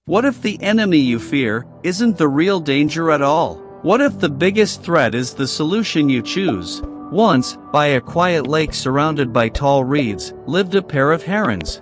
What if the enemy you fear isn't the real danger at all? What if the biggest threat is the solution you choose? Once, by a quiet lake surrounded by tall reeds, lived a pair of herons.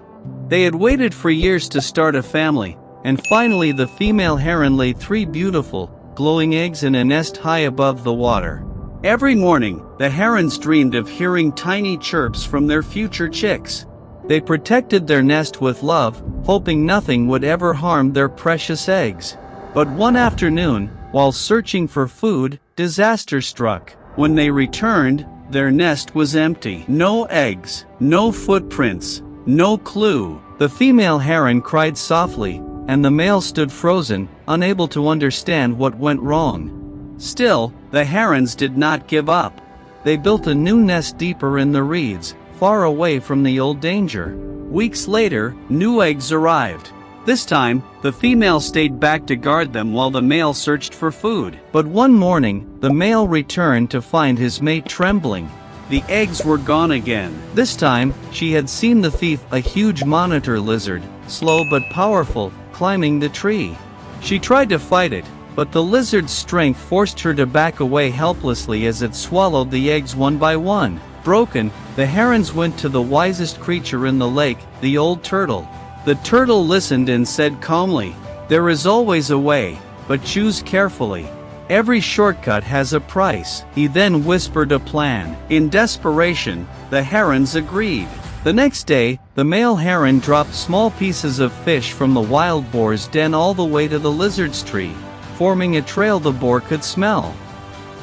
They had waited for years to start a family, and finally the female heron laid 3 beautiful, glowing eggs in a nest high above the water. Every morning, the herons dreamed of hearing tiny chirps from their future chicks. They protected their nest with love, hoping nothing would ever harm their precious eggs. But one afternoon, while searching for food, disaster struck. When they returned, their nest was empty. No eggs, no footprints, no clue. The female heron cried softly, and the male stood frozen, unable to understand what went wrong. Still, the herons did not give up. They built a new nest deeper in the reeds, far away from the old danger. Weeks later, new eggs arrived. This time, the female stayed back to guard them while the male searched for food. But one morning, the male returned to find his mate trembling. The eggs were gone again. This time, she had seen the thief, a huge monitor lizard, slow but powerful, climbing the tree. She tried to fight it, but the lizard's strength forced her to back away helplessly as it swallowed the eggs one by one. Broken, the herons went to the wisest creature in the lake, the old turtle. The turtle listened and said calmly, "There is always a way, but choose carefully. Every shortcut has a price." He then whispered a plan. In desperation, the herons agreed. The next day, the male heron dropped small pieces of fish from the wild boar's den all the way to the lizard's tree, forming a trail the boar could smell.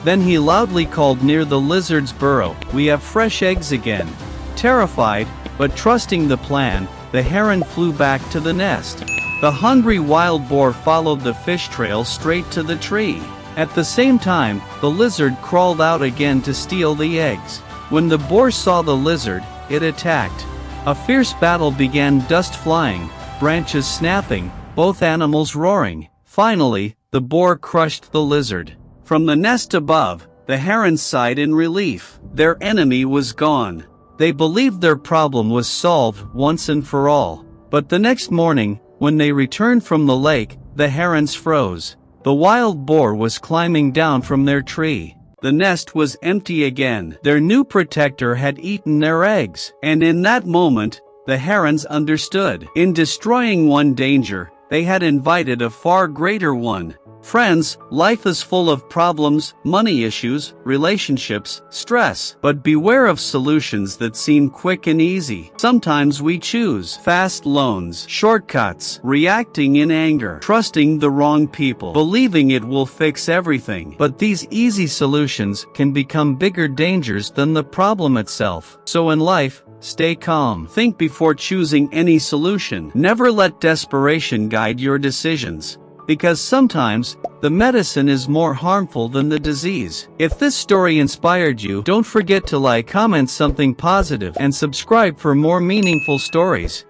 Then he loudly called near the lizard's burrow, "We have fresh eggs again." Terrified, but trusting the plan, the heron flew back to the nest. The hungry wild boar followed the fish trail straight to the tree. At the same time, the lizard crawled out again to steal the eggs. When the boar saw the lizard, it attacked. A fierce battle began, dust flying, branches snapping, both animals roaring. Finally, the boar crushed the lizard. From the nest above, the herons sighed in relief. Their enemy was gone. They believed their problem was solved once and for all. But the next morning, when they returned from the lake, the herons froze. The wild boar was climbing down from their tree. The nest was empty again. Their new protector had eaten their eggs. And in that moment, the herons understood. In destroying one danger, they had invited a far greater one. Friends, life is full of problems, money issues, relationships, stress. But beware of solutions that seem quick and easy. Sometimes we choose fast loans, shortcuts, reacting in anger, trusting the wrong people, believing it will fix everything. But these easy solutions can become bigger dangers than the problem itself. So in life, stay calm. Think before choosing any solution. Never let desperation guide your decisions. Because sometimes, the medicine is more harmful than the disease. If this story inspired you, don't forget to like, comment something positive, and subscribe for more meaningful stories.